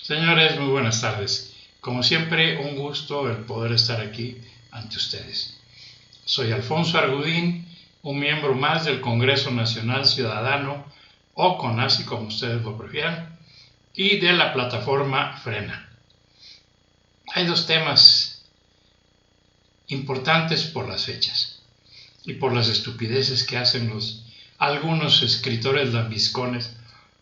Señores, muy buenas tardes. Como siempre, un gusto el poder estar aquí ante ustedes. Soy Alfonso Argudín, un miembro más del Congreso Nacional Ciudadano, o CONACYT, como ustedes lo prefieran, y de la plataforma Frena. Hay dos temas importantes por las fechas y por las estupideces que hacen algunos escritores lambiscones.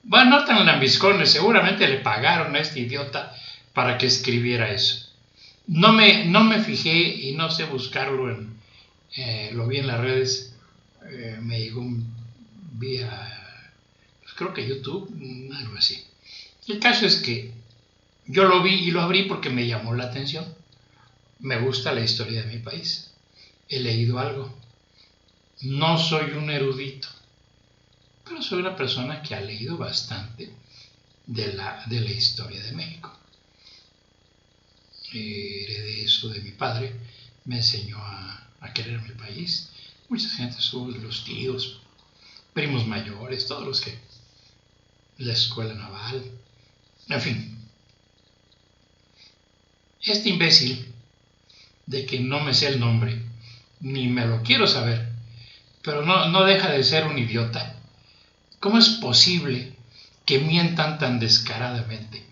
Bueno, no tan lambiscones, seguramente le pagaron a este idiota para que escribiera eso. No me fijé y no sé buscarlo, lo vi en las redes, me llegó vía, pues creo que YouTube, algo así. El caso es que yo lo vi y lo abrí porque me llamó la atención. Me gusta la historia de mi país. He leído algo. No soy un erudito, pero soy una persona que ha leído bastante de la historia de México. Heredé eso de mi padre, me enseñó a querer mi país. Mucha gente, los tíos, primos mayores, todos los que, la escuela naval, en fin. Este imbécil, de que no me sé el nombre, ni me lo quiero saber, pero no deja de ser un idiota. ¿Cómo es posible que mientan tan descaradamente?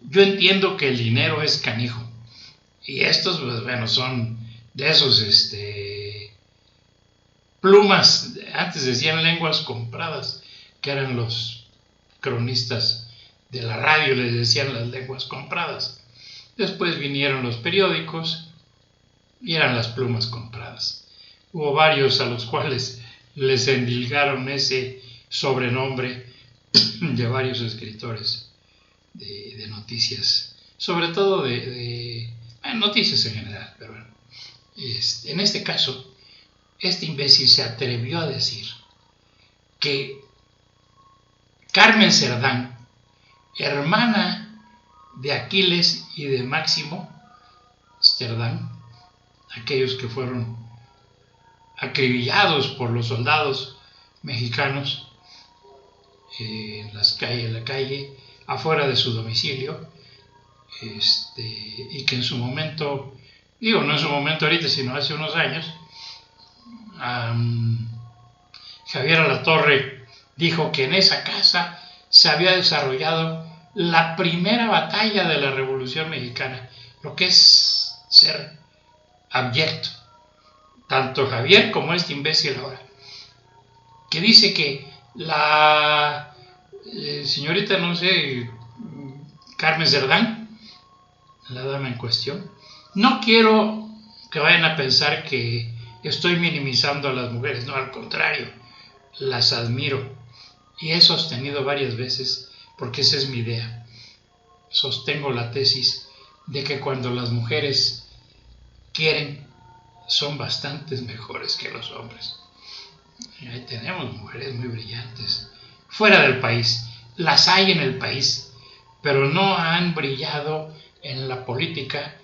Yo entiendo que el dinero es canijo, y estos, pues bueno, son de esos plumas, antes decían lenguas compradas, que eran los cronistas de la radio, les decían las lenguas compradas. Después vinieron los periódicos y eran las plumas compradas. Hubo varios a los cuales les endilgaron ese sobrenombre de varios escritores de noticias, sobre todo de noticias en general, pero bueno. En este caso, este imbécil se atrevió a decir que Carmen Cerdán, hermana de Aquiles y de Máximo Cerdán, aquellos que fueron acribillados por los soldados mexicanos en la calle, afuera de su domicilio, y que en su momento, digo, no en su momento ahorita, sino hace unos años, Javier Alatorre dijo que en esa casa se había desarrollado la primera batalla de la Revolución Mexicana, lo que es ser abyecto. Tanto Javier como este imbécil ahora, que dice que la señorita, no sé, Carmen Cerdán, la dama en cuestión, no quiero que vayan a pensar que estoy minimizando a las mujeres, no, al contrario, las admiro y he sostenido varias veces, porque esa es mi idea. Sostengo la tesis de que cuando las mujeres quieren, son bastantes mejores que los hombres. Y ahí tenemos mujeres muy brillantes fuera del país, las hay en el país, pero no han brillado en la política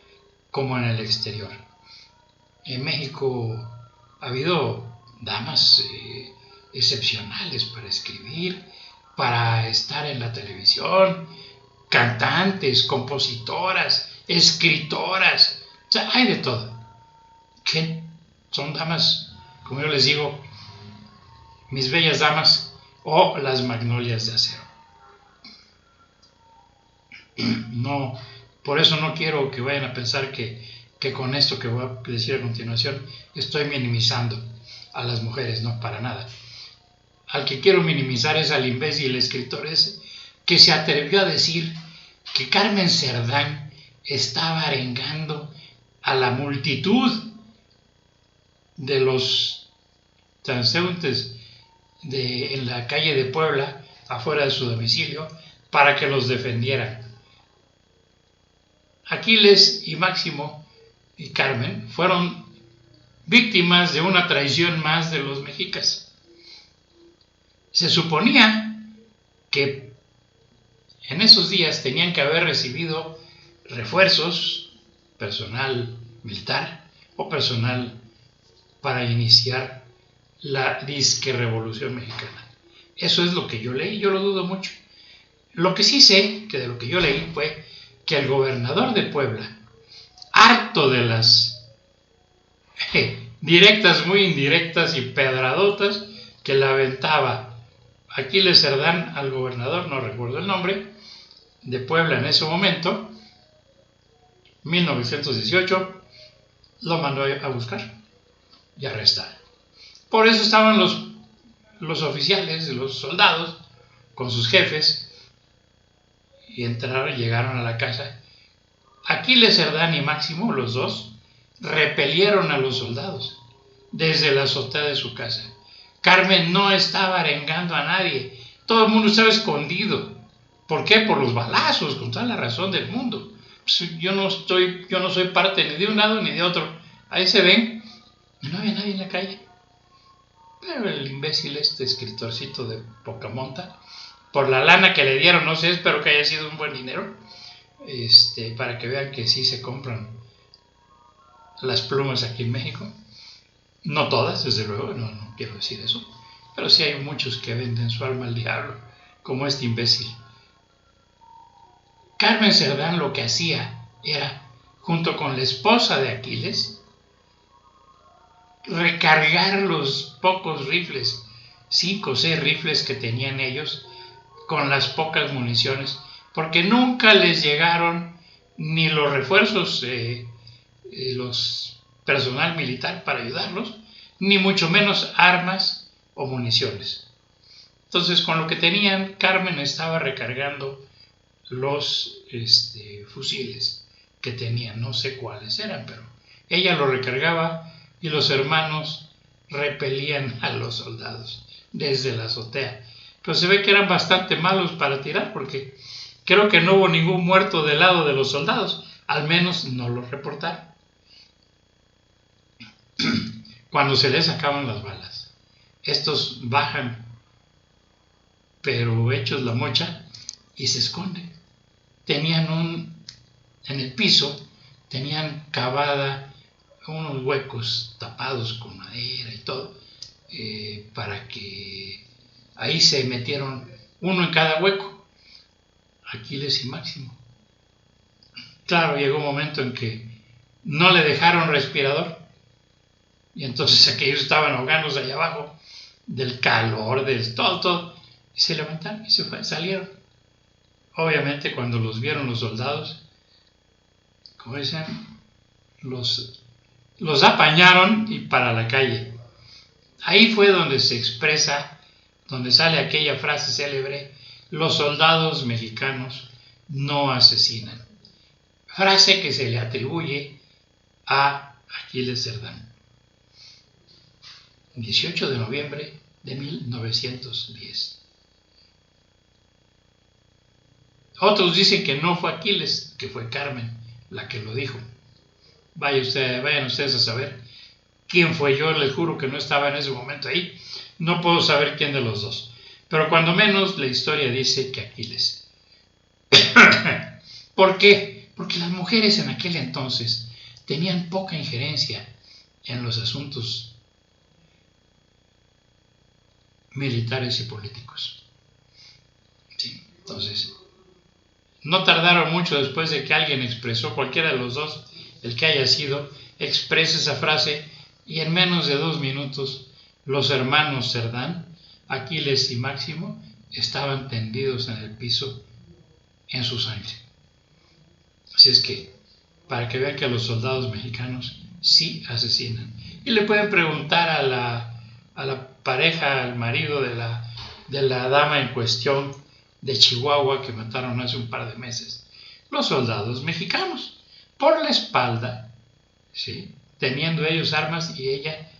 como en el exterior. En México ha habido damas excepcionales para escribir, para estar en la televisión, cantantes, compositoras, escritoras, o sea, hay de todo. Que son damas, como yo les digo, mis bellas damas o las magnolias de acero. No, por eso no quiero que vayan a pensar que con esto que voy a decir a continuación estoy minimizando a las mujeres, no, para nada. Al que quiero minimizar es al imbécil escritor ese que se atrevió a decir que Carmen Cerdán estaba arengando a la multitud de los transeúntes en la calle de Puebla, afuera de su domicilio, para que los defendieran. Aquiles y Máximo y Carmen fueron víctimas de una traición más de los mexicas. Se suponía que en esos días tenían que haber recibido refuerzos, personal militar o personal para iniciar la disque revolución mexicana. Eso es lo que yo leí, yo lo dudo mucho. Lo que sí sé, que de lo que yo leí, fue que el gobernador de Puebla, harto de las directas muy indirectas y pedradotas que le aventaba Aquiles Cerdán al gobernador, no recuerdo el nombre, de Puebla en ese momento, 1918, lo mandó a buscar y arrestar. Por eso estaban los oficiales, los soldados, con sus jefes, y llegaron a la casa. Aquiles Cerdán y Máximo, los dos, repelieron a los soldados desde la azotea de su casa. Carmen no estaba arengando a nadie, todo el mundo estaba escondido. ¿Por qué? Por los balazos, con toda la razón del mundo. Pues yo no soy parte ni de un lado ni de otro. Ahí se ven, y no había nadie en la calle. Pero el imbécil, este escritorcito de poca monta, por la lana que le dieron, no sé, espero que haya sido un buen dinero, para que vean que sí se compran las plumas aquí en México. No todas, desde luego, no quiero decir eso, pero sí hay muchos que venden su alma al diablo, como este imbécil. Carmen Cerdán lo que hacía era, junto con la esposa de Aquiles, recargar los pocos rifles, 5 o 6 rifles que tenían ellos, con las pocas municiones, porque nunca les llegaron ni los refuerzos, los personal militar para ayudarlos, ni mucho menos armas o municiones. Entonces, con lo que tenían, Carmen estaba recargando los fusiles que tenían, no sé cuáles eran, pero ella lo recargaba y los hermanos repelían a los soldados desde la azotea. Pero se ve que eran bastante malos para tirar, porque creo que no hubo ningún muerto del lado de los soldados, al menos no lo reportaron. Cuando se les acaban las balas, estos bajan, pero hechos la mocha, y se esconden. Tenían en el piso, tenían cavada unos huecos tapados con madera y todo, para que ahí se metieron uno en cada hueco, Aquiles y Máximo. Claro, llegó un momento en que no le dejaron respirador, y entonces aquellos estaban ahogándose allá abajo del calor, del todo, y se levantaron y salieron. Obviamente cuando los vieron los soldados, como dicen, los apañaron y para la calle. Ahí fue donde se expresa, donde sale aquella frase célebre: los soldados mexicanos no asesinan. Frase que se le atribuye a Aquiles Cerdán. 18 de noviembre de 1910. Otros dicen que no fue Aquiles, que fue Carmen la que lo dijo. Vayan ustedes a saber quién fue. Yo les juro que no estaba en ese momento ahí. No puedo saber quién de los dos. Pero cuando menos la historia dice que Aquiles. ¿Por qué? Porque las mujeres en aquel entonces tenían poca injerencia en los asuntos militares y políticos. Sí, entonces, no tardaron mucho después de que alguien expresó, cualquiera de los dos, el que haya sido, exprese esa frase, y en menos de 2 minutos los hermanos Cerdán, Aquiles y Máximo, estaban tendidos en el piso en su sangre. Así es que, para que vean que los soldados mexicanos sí asesinan. Y le pueden preguntar a la pareja, al marido de la dama en cuestión de Chihuahua que mataron hace un par de meses. Los soldados mexicanos, por la espalda, ¿sí?, teniendo ellos armas, y ella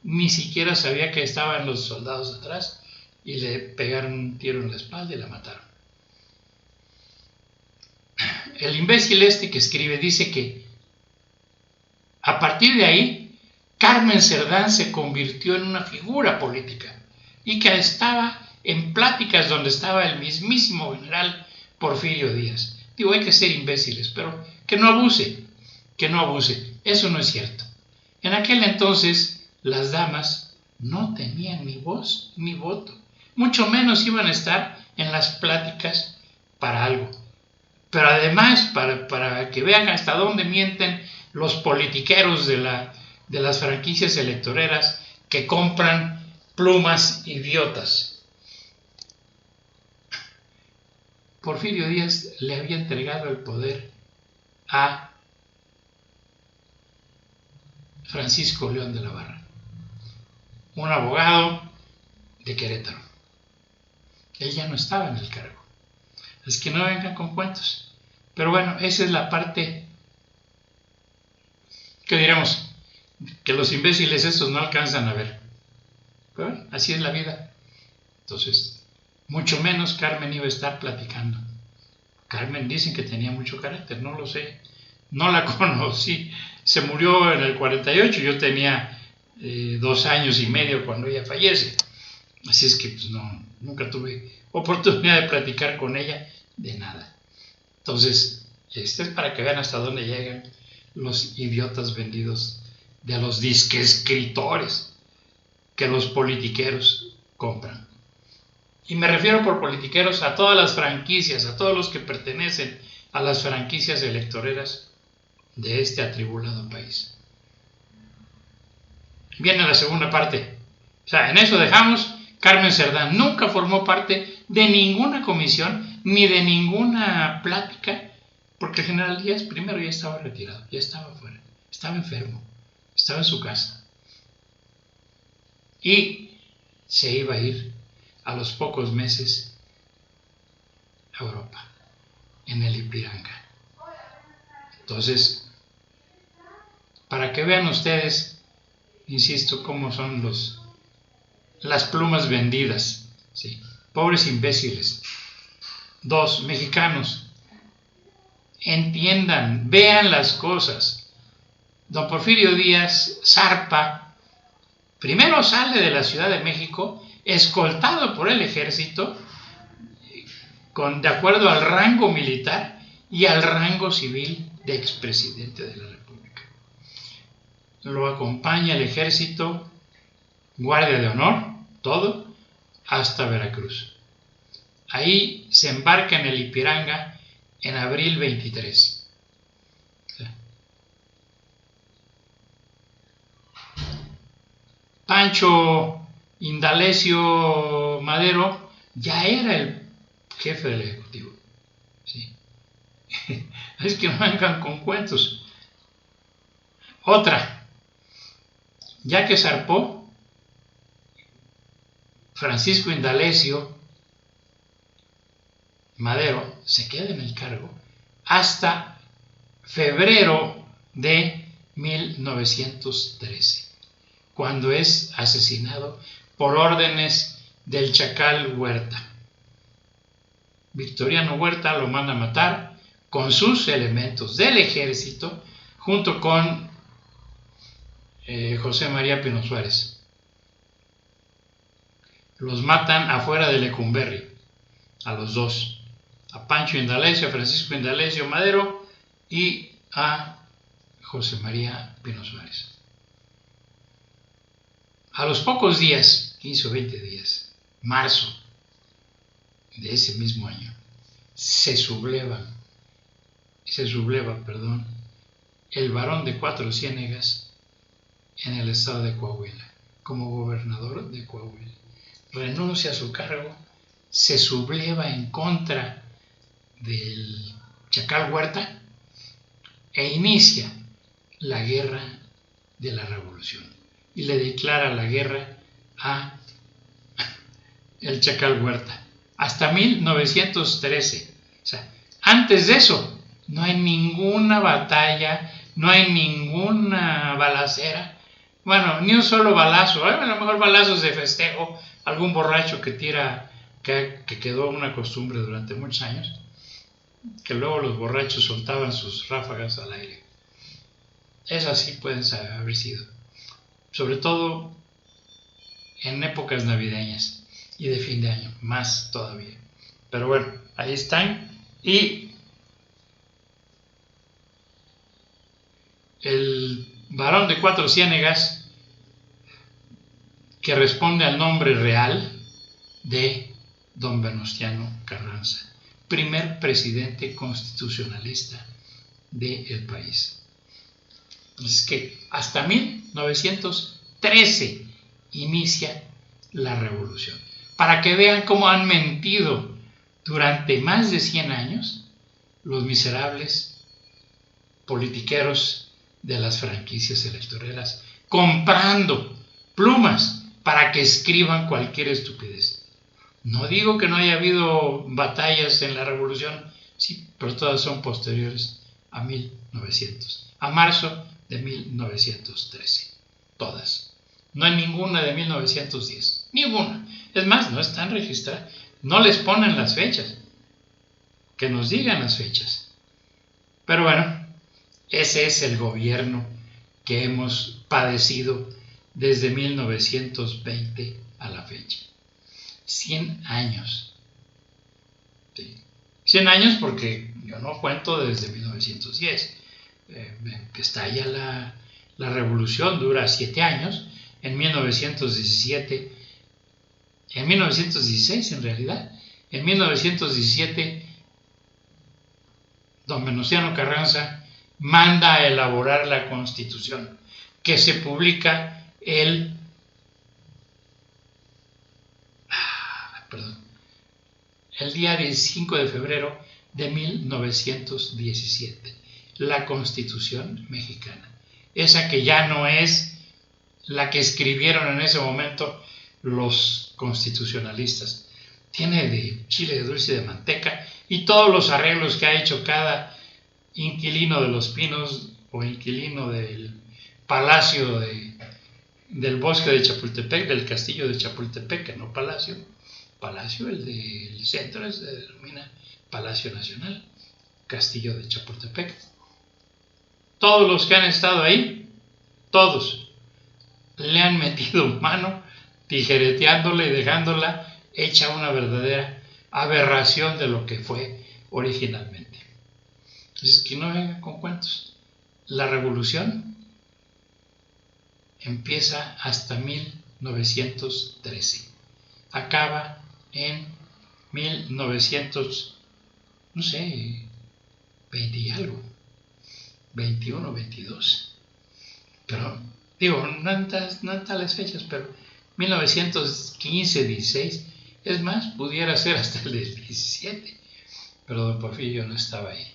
ni siquiera sabía que estaban los soldados atrás, y le pegaron un tiro en la espalda y la mataron. El imbécil que escribe dice que a partir de ahí Carmen Cerdán se convirtió en una figura política, y que estaba en pláticas donde estaba el mismísimo general Porfirio Díaz. Digo, hay que ser imbéciles, pero que no abuse. Eso no es cierto. En aquel entonces las damas no tenían ni voz ni voto, mucho menos iban a estar en las pláticas para algo. Pero además, para que vean hasta dónde mienten los politiqueros de las franquicias electoreras que compran plumas idiotas. Porfirio Díaz le había entregado el poder a Francisco León de la Barra, un abogado de Querétaro. Él ya no estaba en el cargo. Es que no vengan con cuentos. Pero bueno, esa es la parte que diremos que los imbéciles estos no alcanzan a ver. Pero bueno, así es la vida. Entonces, mucho menos Carmen iba a estar platicando. Carmen dicen que tenía mucho carácter, no lo sé. No la conocí. Se murió en el 48, yo tenía 2 años y medio cuando ella fallece. Así es que pues no, nunca tuve oportunidad de platicar con ella de nada. Entonces, este es para que vean hasta dónde llegan los idiotas vendidos de los disque escritores que los politiqueros compran. Y me refiero por politiqueros a todas las franquicias, a todos los que pertenecen a las franquicias electoreras de este atribulado país. Viene la segunda parte. O sea, en eso dejamos. Carmen Cerdán nunca formó parte de ninguna comisión ni de ninguna plática, porque el general Díaz primero ya estaba retirado, ya estaba fuera, estaba enfermo, estaba en su casa. Y se iba a ir a los pocos meses a Europa, en el Ipiranga. Entonces, para que vean ustedes, insisto, cómo son las plumas vendidas, ¿sí? Pobres imbéciles. 2, mexicanos, entiendan, vean las cosas. Don Porfirio Díaz zarpa, primero sale de la Ciudad de México, escoltado por el ejército, de acuerdo al rango militar y al rango civil de expresidente de la República. Lo acompaña el ejército, guardia de honor, todo, hasta Veracruz. Ahí se embarca en el Ipiranga en abril 23. Pancho Indalecio Madero ya era el jefe del Ejecutivo. ¿Sí? Es que no vengan con cuentos. Otra, ya que zarpó, Francisco Indalecio Madero se queda en el cargo hasta febrero de 1913, cuando es asesinado por órdenes del Chacal Huerta. Victoriano Huerta lo manda a matar con sus elementos del ejército, junto con José María Pino Suárez. Los matan afuera de Lecumberri, a los dos, a Pancho Indalecio, a Francisco Indalecio Madero y a José María Pino Suárez. A los pocos días, 15 o 20 días, marzo de ese mismo año, se subleva, el Barón de Cuatro Ciénegas en el estado de Coahuila, como gobernador de Coahuila. Renuncia a su cargo, se subleva en contra del Chacal Huerta e inicia la guerra de la revolución y le declara la guerra a el Chacal Huerta hasta 1913. O sea, antes de eso no hay ninguna batalla, no hay ninguna balacera, bueno, ni un solo balazo, a lo mejor balazos de festejo, algún borracho que tira, que quedó una costumbre durante muchos años, que luego los borrachos soltaban sus ráfagas al aire. Esas sí pueden haber sido, sobre todo en épocas navideñas y de fin de año, más todavía. Pero bueno, ahí están. Y el Barón de Cuatro Ciénegas, que responde al nombre real de don Venustiano Carranza, primer presidente constitucionalista del país. Es que hasta 1913 inicia la revolución. Para que vean cómo han mentido durante más de 100 años los miserables politiqueros de las franquicias electoreras, comprando plumas para que escriban cualquier estupidez. No digo que no haya habido batallas en la revolución, sí, pero todas son posteriores a 1900, a marzo de 1913. Todas. No hay ninguna de 1910. Ninguna. Es más, no están registradas. No les ponen las fechas. Que nos digan las fechas. Pero bueno, ese es el gobierno que hemos padecido desde 1920 a la fecha. 100 años. ¿Sí? 100 años porque yo no cuento desde 1910. Que estalla la revolución, dura 7 años. En 1917, en 1916 en realidad, en 1917, don Venustiano Carranza manda a elaborar la Constitución, que se publica el 5 de febrero de 1917, la Constitución mexicana. Esa que ya no es la que escribieron en ese momento los constitucionalistas. Tiene de chile de dulce y de manteca y todos los arreglos que ha hecho cada inquilino de Los Pinos o inquilino del palacio del bosque de Chapultepec, del castillo de Chapultepec, que no palacio, el del centro se denomina Palacio Nacional, castillo de Chapultepec. Todos los que han estado ahí, todos, le han metido mano, tijereteándola y dejándola hecha una verdadera aberración de lo que fue originalmente. Entonces, que no venga con cuentos. La revolución empieza hasta 1913. Acaba en 1900, no sé, 20 y algo, 21, 22. Pero, digo, no en tales fechas, pero 1915, 16, es más, pudiera ser hasta el del 17. Pero don Porfirio no estaba ahí.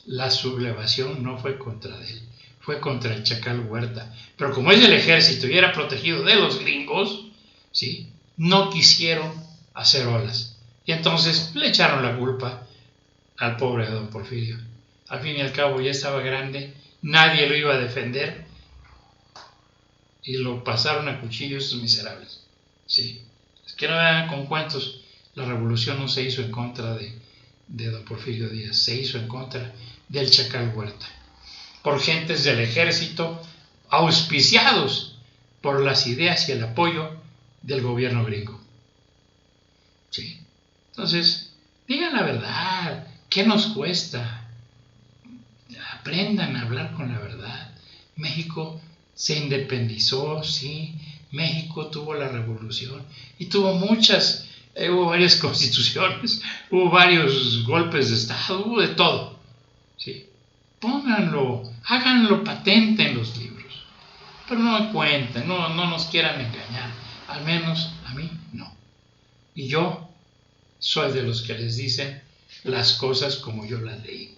La sublevación no fue contra él, fue contra el Chacal Huerta. Pero como es del ejército y era protegido de los gringos, ¿sí?, no quisieron hacer olas. Y entonces le echaron la culpa al pobre don Porfirio. Al fin y al cabo ya estaba grande, nadie lo iba a defender y lo pasaron a cuchillo estos miserables. ¿Sí? Es que no vean con cuentos. La revolución no se hizo en contra de don Porfirio Díaz, se hizo en contra del Chacal Huerta, por gentes del ejército auspiciados por las ideas y el apoyo del gobierno gringo. ¿Sí? Entonces, digan la verdad, ¿qué nos cuesta? Aprendan a hablar con la verdad. México se independizó, sí, México tuvo la revolución y tuvo muchas, hubo varias constituciones, hubo varios golpes de estado, hubo de todo, ¿sí? Pónganlo, háganlo patente en los libros, pero no me cuenten, no nos quieran engañar, al menos a mí no. Y yo soy de los que les dicen las cosas como yo las leí.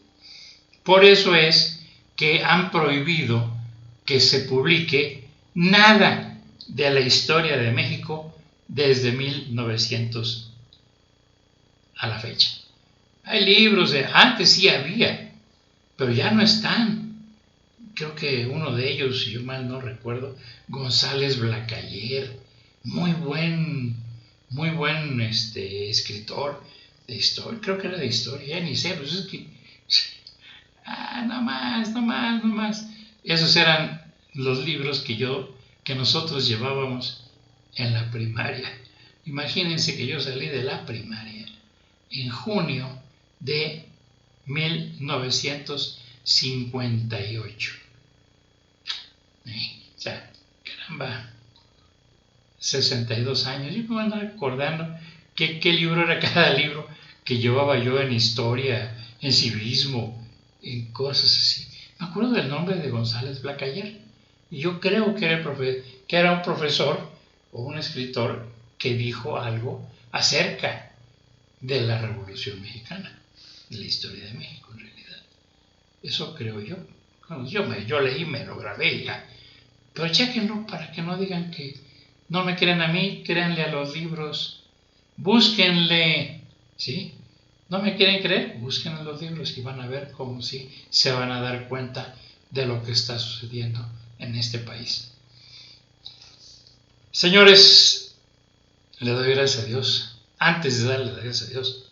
Por eso es que han prohibido que se publique nada de la historia de México desde 1900 a la fecha. Hay libros, antes sí había, pero ya no están. Creo que uno de ellos, si yo mal no recuerdo, González Blacayer, muy buen escritor de historia, creo que era de historia, ya ni sé, pues es que no más. Esos eran los libros que nosotros llevábamos en la primaria. Imagínense que yo salí de la primaria en junio de 1958. O sea, caramba, 62 años. Yo me voy a andar acordando qué libro era cada libro que llevaba yo en historia, en civismo, en cosas así. Me acuerdo del nombre de González Blacayer. Y yo creo que era un profesor o un escritor que dijo algo acerca de la Revolución Mexicana, de la historia de México en realidad. Eso creo yo. Bueno, yo leí, me lo grabé ya. Pero chequenlo para que no digan que no me creen a mí, créanle a los libros. Búsquenle, ¿sí? ¿No me quieren creer? Busquen en los libros y van a ver cómo sí se van a dar cuenta de lo que está sucediendo en este país. Señores, le doy gracias a Dios. Antes de darle gracias a Dios,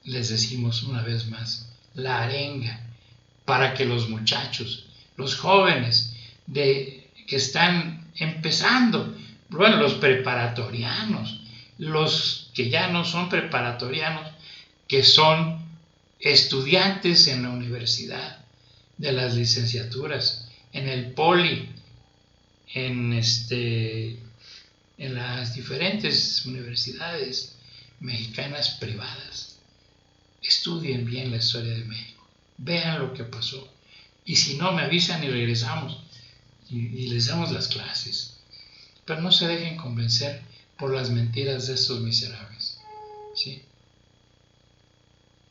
les decimos una vez más la arenga para que los muchachos, los jóvenes que están empezando, bueno, los preparatorianos, los que ya no son preparatorianos, que son estudiantes en la universidad, de las licenciaturas, en el poli, en las diferentes universidades mexicanas privadas. Estudien bien la historia de México, vean lo que pasó, y si no me avisan y regresamos y les damos las clases, pero no se dejen convencer por las mentiras de estos miserables, ¿sí?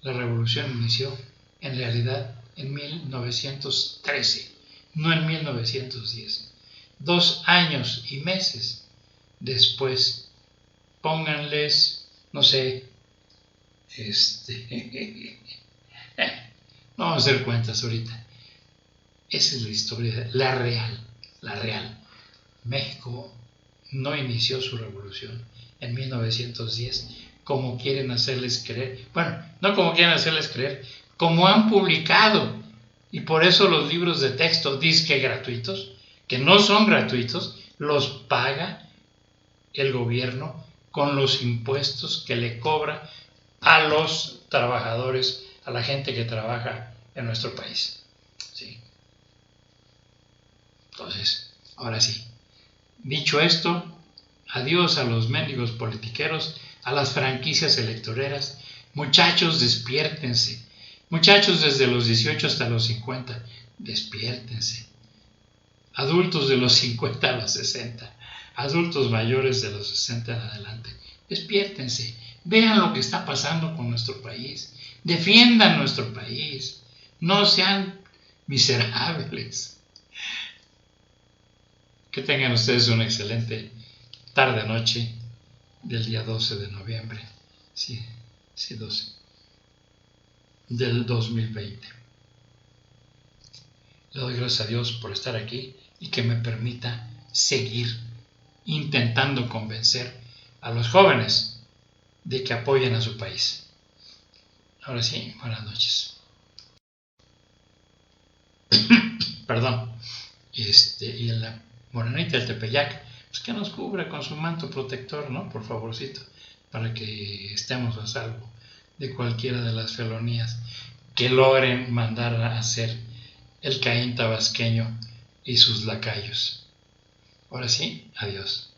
La revolución inició en realidad en 1913, no en 1910. 2 años y meses después, pónganles, no sé, no vamos a hacer cuentas ahorita. Esa es la historia, la real. México no inició su revolución en 1910 como quieren hacerles creer. Bueno, no como quieren hacerles creer, como han publicado. Y por eso los libros de texto disque gratuitos, que no son gratuitos, los paga el gobierno con los impuestos que le cobra a los trabajadores, a la gente que trabaja en nuestro país. ¿Sí? Entonces, ahora sí, dicho esto, adiós a los mendigos politiqueros, a las franquicias electoreras. Muchachos, despiértense. Muchachos desde los 18 hasta los 50, despiértense. Adultos de los 50 a los 60, adultos mayores de los 60 en adelante, despiértense. Vean lo que está pasando con nuestro país. Defiendan nuestro país. No sean miserables. Que tengan ustedes una excelente tarde-noche del día 12 de noviembre. Sí, 12. Del 2020. Le doy gracias a Dios por estar aquí y que me permita seguir intentando convencer a los jóvenes de que apoyen a su país. Ahora sí, buenas noches. Perdón. Y en la Morenita del Tepeyac, pues que nos cubre con su manto protector, ¿no? Por favorcito, para que estemos a salvo de cualquiera de las felonías que logren mandar a hacer el Caín tabasqueño y sus lacayos. Ahora sí, adiós.